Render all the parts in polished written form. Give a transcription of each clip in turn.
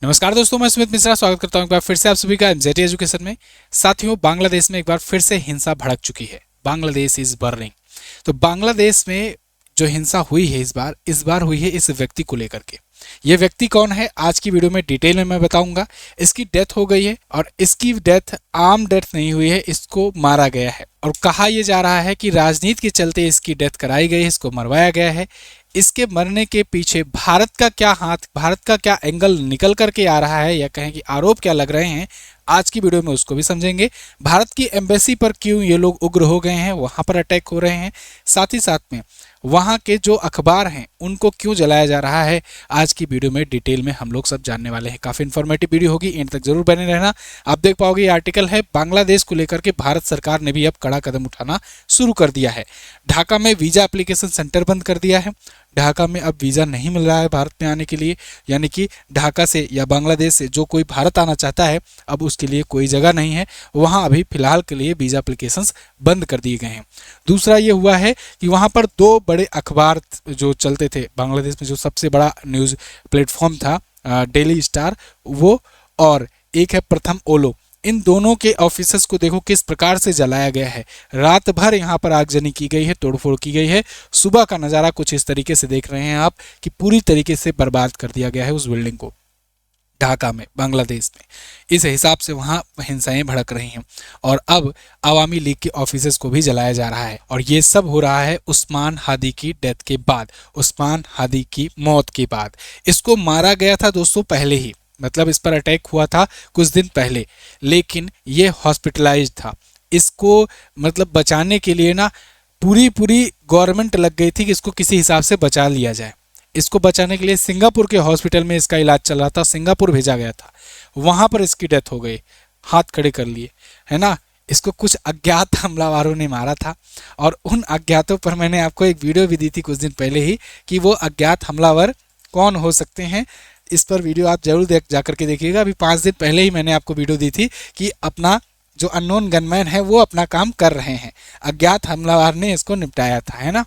नमस्कार दोस्तों, मैं सुमित मिश्रा स्वागत करता हूं एक बार फिर से आप सभी का एमजेटी एजुकेशन में। साथियों, बांग्लादेश में एक बार फिर से हिंसा भड़क चुकी है। Bangladesh is burning. तो बांग्लादेश में जो हिंसा हुई है इस बार हुई है इस व्यक्ति को लेकर के। ये व्यक्ति कौन है, आज की वीडियो में डिटेल में मैं बताऊंगा। इसकी डेथ हो गई है और इसकी डेथ आम डेथ नहीं हुई है, इसको मारा गया है। और कहा यह जा रहा है कि राजनीति के चलते इसकी डेथ कराई गई है, इसको मरवाया गया है। इसके मरने के पीछे भारत का क्या हाथ, भारत का क्या एंगल निकल करके आ रहा है, या कहें कि आरोप क्या लग रहे हैं, आज की वीडियो में उसको भी समझेंगे। भारत की एम्बेसी पर क्यों ये लोग उग्र हो गए हैं, वहां पर अटैक हो रहे हैं, साथ ही साथ में वहां के जो अखबार हैं उनको क्यों जलाया जा रहा है, आज की वीडियो में डिटेल में हम लोग सब जानने वाले हैं। काफी इन्फॉर्मेटिव वीडियो होगी, एंड तक जरूर बने रहना। आप देख पाओगे ये आर्टिकल है बांग्लादेश को लेकर के भारत सरकार ने भी अब कड़ा कदम उठाना शुरू कर दिया है। ढाका में वीजा एप्लीकेशन सेंटर बंद कर दिया है। ढाका में अब वीज़ा नहीं मिल रहा है भारत में आने के लिए, यानी कि ढाका से या बांग्लादेश से जो कोई भारत आना चाहता है अब उसके लिए कोई जगह नहीं है। वहाँ अभी फिलहाल के लिए वीज़ा एप्लीकेशंस बंद कर दिए गए हैं। दूसरा ये हुआ है कि वहाँ पर दो बड़े अखबार जो चलते थे बांग्लादेश में, जो सबसे बड़ा न्यूज़ प्लेटफॉर्म था डेली स्टार, वो और एक है प्रथम ओलो, इन दोनों के ऑफिसर्स को देखो किस प्रकार से जलाया गया है। रात भर यहाँ पर आगजनी की गई है, तोड़फोड़ की गई है। सुबह का नज़ारा कुछ इस तरीके से देख रहे हैं आप कि पूरी तरीके से बर्बाद कर दिया गया है उस बिल्डिंग को, ढाका में, बांग्लादेश में। इस हिसाब से वहाँ हिंसाएं भड़क रही हैं और अब अवामी लीग के ऑफिसर्स को भी जलाया जा रहा है। और ये सब हो रहा है उस्मान हादी की डेथ के बाद, उस्मान हादी की मौत के बाद। इसको मारा गया था दोस्तों पहले ही, मतलब इस पर अटैक हुआ था कुछ दिन पहले, लेकिन ये हॉस्पिटलाइज था। इसको मतलब बचाने के लिए ना पूरी गवर्नमेंट लग गई थी कि इसको किसी हिसाब से बचा लिया जाए। इसको बचाने के लिए सिंगापुर के हॉस्पिटल में इसका इलाज चल रहा था, सिंगापुर भेजा गया था, वहां पर इसकी डेथ हो गई। हाथ खड़े कर लिए, है ना। इसको कुछ अज्ञात हमलावरों ने मारा था और उन अज्ञातों पर मैंने आपको एक वीडियो भी दी थी कुछ दिन पहले ही कि वो अज्ञात हमलावर कौन हो सकते हैं। इस पर वीडियो आप जरूर जाकर के देखिएगा। अभी 5 दिन पहले ही मैंने आपको वीडियो दी थी कि अपना जो अननोन गनमैन है वो अपना काम कर रहे हैं, अज्ञात हमलावर ने इसको निपटाया था, है ना।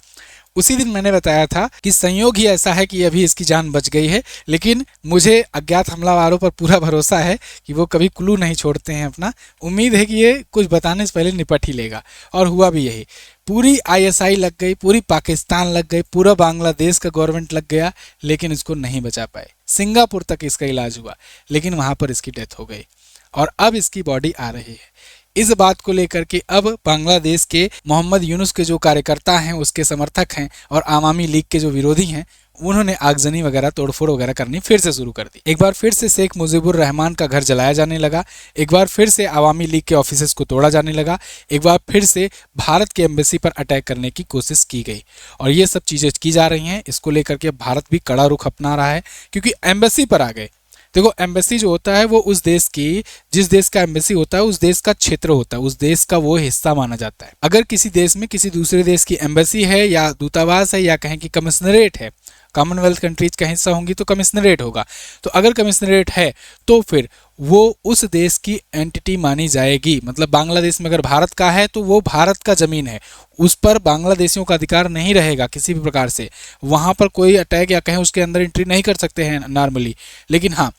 उसी दिन मैंने बताया था कि संयोग ही ऐसा है कि अभी इसकी जान बच गई है, लेकिन मुझे अज्ञात हमलावरों पर पूरा भरोसा है कि वो कभी क्लू नहीं छोड़ते हैं अपना। उम्मीद है कि ये कुछ बताने से पहले निपट ही लेगा, और हुआ भी यही। पूरी आईएसआई लग गई, पूरी पाकिस्तान लग गई, पूरा बांग्लादेश का गवर्नमेंट लग गया, लेकिन इसको नहीं बचा पाए। सिंगापुर तक इसका इलाज हुआ, लेकिन वहां पर इसकी डेथ हो गई और अब इसकी बॉडी आ रही है। इस बात को लेकर के अब बांग्लादेश के मोहम्मद यूनुस के जो कार्यकर्ता हैं, उसके समर्थक हैं, और अवामी लीग के जो विरोधी हैं, उन्होंने आगजनी वगैरह, तोड़फोड़ वगैरह करनी फिर से शुरू कर दी। एक बार फिर से शेख मुजीबुर रहमान का घर जलाया जाने लगा, एक बार फिर से अवामी लीग के ऑफिसेस को तोड़ा जाने लगा, एक बार फिर से भारत के एम्बेसी पर अटैक करने की कोशिश की गई, और ये सब चीज़ें की जा रही हैं। इसको लेकर के भारत भी कड़ा रुख अपना रहा है, क्योंकि एम्बेसी पर आ गए। देखो, एम्बेसी जो होता है वो उस देश की, जिस देश का एम्बेसी होता है उस देश का क्षेत्र होता है, उस देश का वो हिस्सा माना जाता है। अगर किसी देश में किसी दूसरे देश की एम्बेसी है या दूतावास है या कहें कि कमिश्नरेट है, कॉमनवेल्थ कंट्रीज का हिस्सा होंगी तो कमिश्नरेट होगा, तो अगर कमिश्नरेट है तो फिर वो उस देश की एंटिटी मानी जाएगी। मतलब बांग्लादेश में अगर भारत का है तो वो भारत का जमीन है, उस पर बांग्लादेशियों का अधिकार नहीं रहेगा किसी भी प्रकार से। वहां पर कोई अटैक या कहें उसके अंदर एंट्री नहीं कर सकते हैं नॉर्मली। लेकिन हाँ,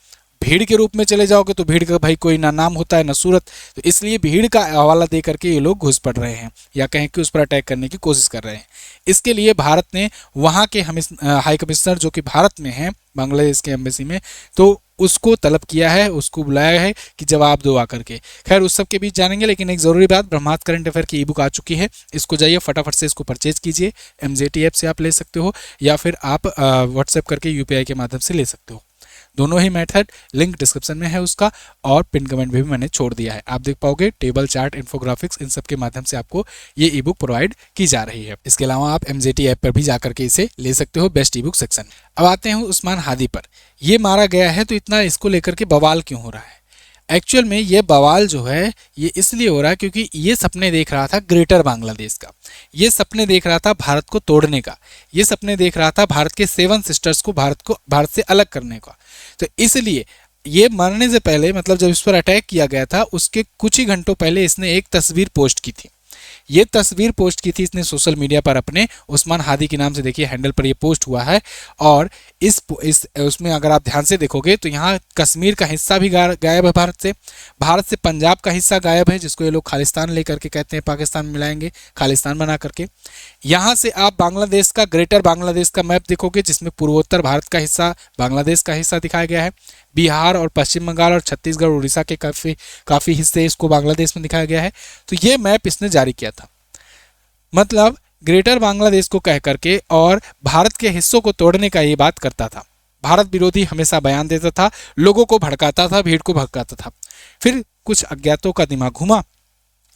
भीड़ के रूप में चले जाओगे तो भीड़ का भाई कोई ना नाम होता है ना सूरत, तो इसलिए भीड़ का हवाला दे करके ये लोग घुस पड़ रहे हैं या कहें कि उस पर अटैक करने की कोशिश कर रहे हैं। इसके लिए भारत ने वहाँ के हाई कमिश्नर जो कि भारत में हैं, बांग्लादेश के एम्बेसी में, तो उसको तलब किया है, उसको बुलाया है कि जवाब दो आकर के। खैर, उस सब के बीच जानेंगे, लेकिन एक ज़रूरी बात, ब्रह्मास्त्र करंट अफेयर की ई बुक आ चुकी है। इसको जाइए फटाफट से इसको परचेज कीजिए। एमजेटी ऐप से आप ले सकते हो या फिर आप व्हाट्सएप करके यूपीआई के माध्यम से ले सकते हो। दोनों ही मेथड लिंक डिस्क्रिप्शन में है उसका, और पिन कमेंट में भी मैंने छोड़ दिया है। आप देख पाओगे टेबल, चार्ट, इन्फोग्राफिक्स, इन सब के माध्यम से आपको ये ई बुक प्रोवाइड की जा रही है। इसके अलावा आप एमजेटी ऐप पर भी जाकर के इसे ले सकते हो, बेस्ट ई बुक सेक्शन। अब आते हैं उस्मान हादी पर। ये मारा गया है तो इतना इसको लेकर के बवाल क्यों हो रहा है? एक्चुअल में ये बवाल जो है ये इसलिए हो रहा है क्योंकि ये सपने देख रहा था ग्रेटर बांग्लादेश का, ये सपने देख रहा था भारत को तोड़ने का, ये सपने देख रहा था भारत के 7 सिस्टर्स को भारत से अलग करने का। तो इसलिए ये मरने से पहले, मतलब जब इस पर अटैक किया गया था उसके कुछ ही घंटों पहले इसने एक तस्वीर पोस्ट की थी। ये तस्वीर पोस्ट की थी इसने सोशल मीडिया पर अपने उस्मान हादी के नाम से, देखिए हैंडल पर ये पोस्ट हुआ है। और इस उसमें अगर आप ध्यान से देखोगे तो यहाँ कश्मीर का हिस्सा भी गायब है भारत से पंजाब का हिस्सा गायब है, जिसको ये लोग खालिस्तान लेकर के कहते हैं, पाकिस्तान मिलाएंगे खालिस्तान बना करके। यहाँ से आप बांग्लादेश का, ग्रेटर बांग्लादेश का मैप देखोगे, जिसमें पूर्वोत्तर भारत का हिस्सा, बांग्लादेश का हिस्सा दिखाया गया है। बिहार और पश्चिम बंगाल और छत्तीसगढ़ उड़ीसा के काफ़ी हिस्से इसको बांग्लादेश में दिखाया गया है। तो ये मैप इसने जारी किया था, मतलब ग्रेटर बांग्लादेश को कह करके और भारत के हिस्सों को तोड़ने का ये बात करता था। भारत विरोधी हमेशा बयान देता था, लोगों को भड़काता था, भीड़ को भड़काता था। फिर कुछ अज्ञातों का दिमाग घुमा,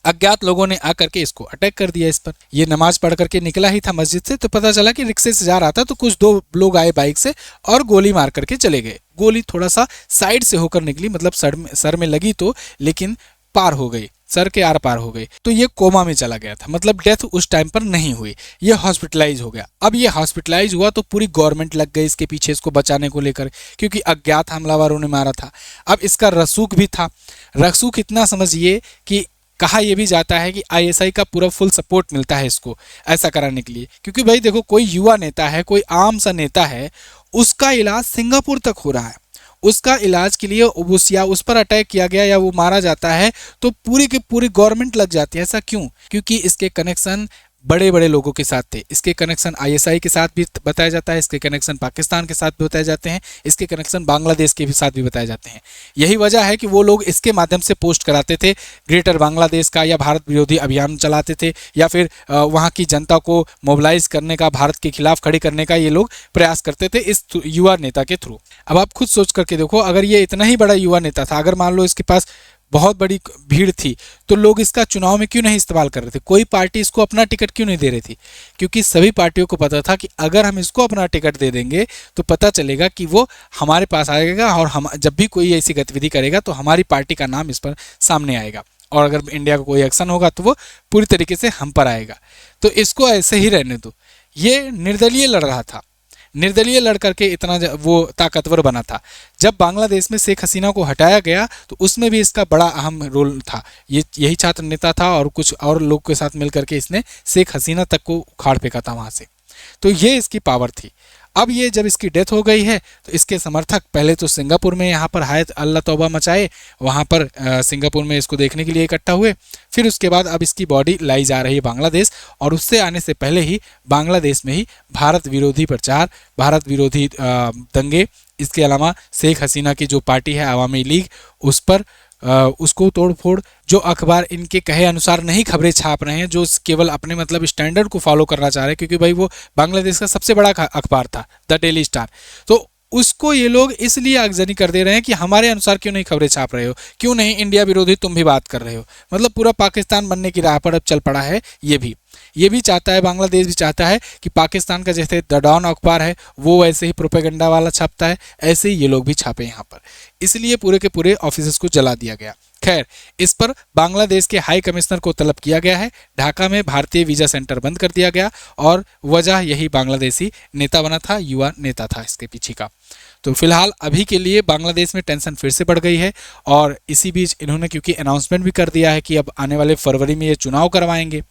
अज्ञात लोगों ने आकर के इसको अटैक कर दिया इस पर। ये नमाज पढ़ करके निकला ही था मस्जिद से, तो पता चला कि रिक्शे से जा रहा था, तो कुछ दो लोग आए बाइक से और गोली मार करके चले गए। गोली थोड़ा सा साइड से होकर निकली, मतलब सर में लगी तो, लेकिन पार हो गई, सर के आर पार हो गई। तो ये कोमा में चला गया था, मतलब डेथ उस टाइम पर नहीं हुई, ये हॉस्पिटलाइज हो गया। अब ये हॉस्पिटलाइज हुआ तो पूरी गवर्नमेंट लग गई इसके पीछे, इसको बचाने को लेकर, क्योंकि अज्ञात हमलावरों ने मारा था। अब इसका रसूख भी था। रसूख इतना समझिए कि कहा यह भी जाता है कि आईएसआई का पूरा फुल सपोर्ट मिलता है इसको ऐसा कराने के लिए, क्योंकि भाई देखो, कोई युवा नेता है, कोई आम सा नेता है, उसका इलाज सिंगापुर तक हो रहा है, उसका इलाज के लिए उस पर अटैक किया गया या वो मारा जाता है तो पूरी की पूरी गवर्नमेंट लग जाती है। ऐसा क्यों? क्योंकि इसके कनेक्शन बड़े बड़े लोगों के साथ थे। इसके कनेक्शन आईएसआई के साथ भी बताया जाता है, इसके कनेक्शन पाकिस्तान के साथ भी बताए जाते हैं, इसके कनेक्शन बांग्लादेश के भी साथ भी बताए जाते हैं। यही वजह है कि वो लोग इसके माध्यम से पोस्ट कराते थे ग्रेटर बांग्लादेश का, या भारत विरोधी अभियान चलाते थे, या फिर वहाँ की जनता को मोबिलाइज करने का, भारत के खिलाफ खड़ी करने का ये लोग प्रयास करते थे इस युवा नेता के थ्रू। अब आप खुद सोच करके देखो, अगर ये इतना ही बड़ा युवा नेता था, अगर मान लो इसके पास बहुत बड़ी भीड़ थी, तो लोग इसका चुनाव में क्यों नहीं इस्तेमाल कर रहे थे? कोई पार्टी इसको अपना टिकट क्यों नहीं दे रही थी? क्योंकि सभी पार्टियों को पता था कि अगर हम इसको अपना टिकट दे देंगे तो पता चलेगा कि वो हमारे पास आएगा, और हम जब भी कोई ऐसी गतिविधि करेगा तो हमारी पार्टी का नाम इस पर सामने आएगा, और अगर इंडिया का कोई एक्शन होगा तो वो पूरी तरीके से हम पर आएगा। तो इसको ऐसे ही रहने दो। ये निर्दलीय लड़ रहा था, निर्दलीय लड़ करके इतना वो ताकतवर बना था। जब बांग्लादेश में शेख हसीना को हटाया गया तो उसमें भी इसका बड़ा अहम रोल था। यही छात्र नेता था, और कुछ और लोग के साथ मिलकर के इसने शेख हसीना तक को उखाड़ फेंका था वहाँ से। तो ये इसकी पावर थी। अब ये जब इसकी डेथ हो गई है तो इसके समर्थक पहले तो सिंगापुर में यहाँ पर हायत अल्लाह तौबा मचाए, वहाँ पर सिंगापुर में इसको देखने के लिए इकट्ठा हुए। फिर उसके बाद अब इसकी बॉडी लाई जा रही है बांग्लादेश, और उससे आने से पहले ही बांग्लादेश में ही भारत विरोधी प्रचार, भारत विरोधी दंगे, इसके अलावा शेख हसीना की जो पार्टी है अवामी लीग, उस पर उसको तोड़ फोड़, जो अखबार इनके कहे अनुसार नहीं खबरें छाप रहे हैं, जो केवल अपने मतलब स्टैंडर्ड को फॉलो करना चाह रहे हैं, क्योंकि भाई वो बांग्लादेश का सबसे बड़ा अखबार था द डेली स्टार, तो उसको ये लोग इसलिए आगजनी कर दे रहे हैं कि हमारे अनुसार क्यों नहीं खबरें छाप रहे हो, क्यों नहीं इंडिया विरोधी तुम भी बात कर रहे हो। मतलब पूरा पाकिस्तान बनने की राह पर अब चल पड़ा है। ये भी चाहता है, बांग्लादेश भी चाहता है कि पाकिस्तान का जैसे द डॉन अखबार है वो वैसे ही प्रोपेगेंडा वाला छापता है, ऐसे ही ये लोग भी छापे यहाँ पर। इसलिए पूरे के पूरे ऑफिस को जला दिया गया। खैर, इस पर बांग्लादेश के हाई कमिश्नर को तलब किया गया है। ढाका में भारतीय वीजा सेंटर बंद कर दिया गया, और वजह यही बांग्लादेशी नेता बना था, युवा नेता था इसके पीछे का। तो फिलहाल अभी के लिए बांग्लादेश में टेंशन फिर से बढ़ गई है, और इसी बीच इन्होंने क्योंकि अनाउंसमेंट भी कर दिया है कि अब आने वाले फरवरी में ये चुनाव करवाएंगे।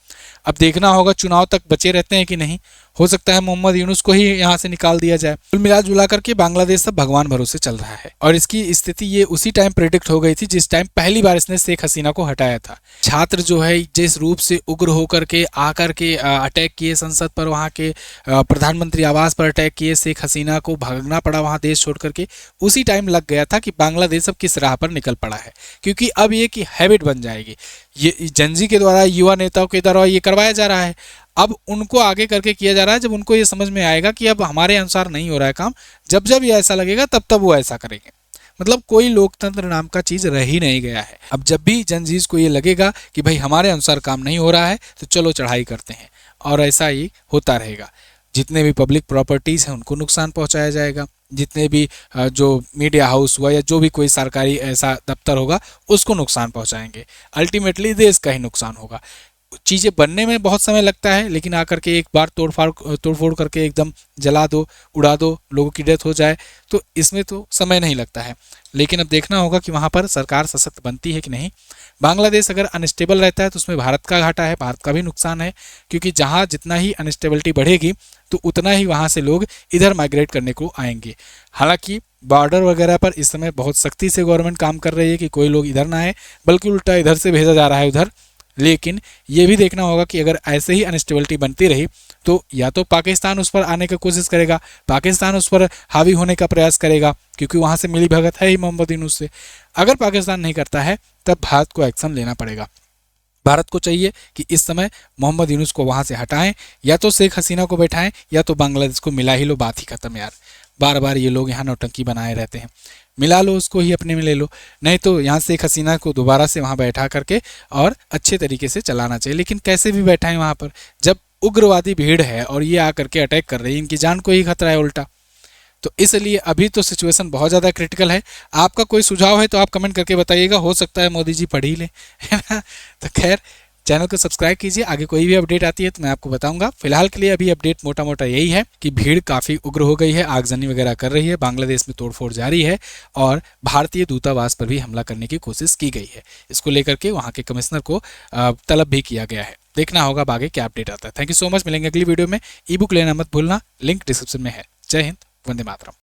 अब देखना होगा चुनाव तक बचे रहते हैं कि नहीं। हो सकता है मोहम्मद यूनुस को ही यहाँ से निकाल दिया जाए। कुल मिला जुला करके बांग्लादेश सब भगवान भरोसे चल रहा है, और इसकी स्थिति ये उसी टाइम प्रेडिक्ट हो गई थी जिस टाइम पहली बार इसने शेख हसीना को हटाया था। छात्र जो है जिस रूप से उग्र होकर के आकर के अटैक किए संसद पर, वहाँ के प्रधानमंत्री आवास पर अटैक किए, शेख हसीना को भागना पड़ा वहाँ देश छोड़ करके, उसी टाइम लग गया था कि बांग्लादेश अब किस राह पर निकल पड़ा है। क्योंकि अब ये की हैबिट बन जाएगी, ये जनजी के द्वारा, युवा नेताओं के द्वारा ये करवाया जा रहा है। अब उनको आगे करके किया जा रहा है, जब उनको ये समझ में आएगा कि अब हमारे अनुसार नहीं हो रहा है काम, जब जब ये ऐसा लगेगा तब तब वो ऐसा करेंगे। मतलब कोई लोकतंत्र नाम का चीज रह ही नहीं गया है। अब जब भी जनजीज को ये लगेगा कि भाई हमारे अनुसार काम नहीं हो रहा है तो चलो चढ़ाई करते हैं, और ऐसा ही होता रहेगा। जितने भी पब्लिक प्रॉपर्टीज हैं उनको नुकसान पहुंचाया जाएगा, जितने भी जो मीडिया हाउस हुआ या जो भी कोई सरकारी ऐसा दफ्तर होगा उसको नुकसान पहुंचाएंगे। अल्टीमेटली देश का ही नुकसान होगा। चीज़ें बनने में बहुत समय लगता है, लेकिन आकर के एक बार तोड़फोड़ करके एकदम जला दो, उड़ा दो, लोगों की डेथ हो जाए, तो इसमें तो समय नहीं लगता है। लेकिन अब देखना होगा कि वहाँ पर सरकार सशक्त बनती है कि नहीं। बांग्लादेश अगर अनस्टेबल रहता है तो उसमें भारत का घाटा है, भारत का भी नुकसान है, क्योंकि जहाँ जितना ही अनस्टेबिलिटी बढ़ेगी तो उतना ही वहाँ से लोग इधर माइग्रेट करने को आएंगे। हालांकि बॉर्डर वगैरह पर इस समय बहुत सख्ती से गवर्नमेंट काम कर रही है कि कोई लोग इधर ना आए, बल्कि उल्टा इधर से भेजा जा रहा है उधर। लेकिन ये भी देखना होगा कि अगर ऐसे ही अनस्टेबिलिटी बनती रही तो या तो पाकिस्तान उस पर आने की कोशिश करेगा, पाकिस्तान उस पर हावी होने का प्रयास करेगा, क्योंकि वहाँ से मिली भगत है ही मोहम्मद यूनुस से। अगर पाकिस्तान नहीं करता है तब भारत को एक्शन लेना पड़ेगा। भारत को चाहिए कि इस समय मोहम्मद यूनुस को वहाँ से हटाएं, या तो शेख हसीना को बैठाएं या तो बांग्लादेश को मिला ही लो, बात ही खत्म यार। बार बार ये लोग यहाँ नौटंकी बनाए रहते हैं, मिला लो उसको ही अपने में ले लो, नहीं तो यहाँ शेख हसीना को दोबारा से वहाँ बैठा करके और अच्छे तरीके से चलाना चाहिए। लेकिन कैसे भी बैठाएं वहाँ पर, जब उग्रवादी भीड़ है और ये आकर के अटैक कर रही है, इनकी जान को ही खतरा है उल्टा। तो इसलिए अभी तो सिचुएशन बहुत ज़्यादा क्रिटिकल है। आपका कोई सुझाव है तो आप कमेंट करके बताइएगा, हो सकता है मोदी जी पढ़ ही लें, है ना। तो खैर, चैनल को सब्सक्राइब कीजिए, आगे कोई भी अपडेट आती है तो मैं आपको बताऊंगा। फिलहाल के लिए अभी अपडेट मोटा मोटा यही है कि भीड़ काफ़ी उग्र हो गई है, आगजनी वगैरह कर रही है, बांग्लादेश में तोड़फोड़ जारी है और भारतीय दूतावास पर भी हमला करने की कोशिश की गई है। इसको लेकर के वहाँ के कमिश्नर को तलब भी किया गया है। देखना होगा आगे क्या अपडेट आता है। थैंक यू सो मच, मिलेंगे अगली वीडियो में। ई बुक लेना मत भूलना, लिंक डिस्क्रिप्शन में है। जय हिंद, वंदे मातरम।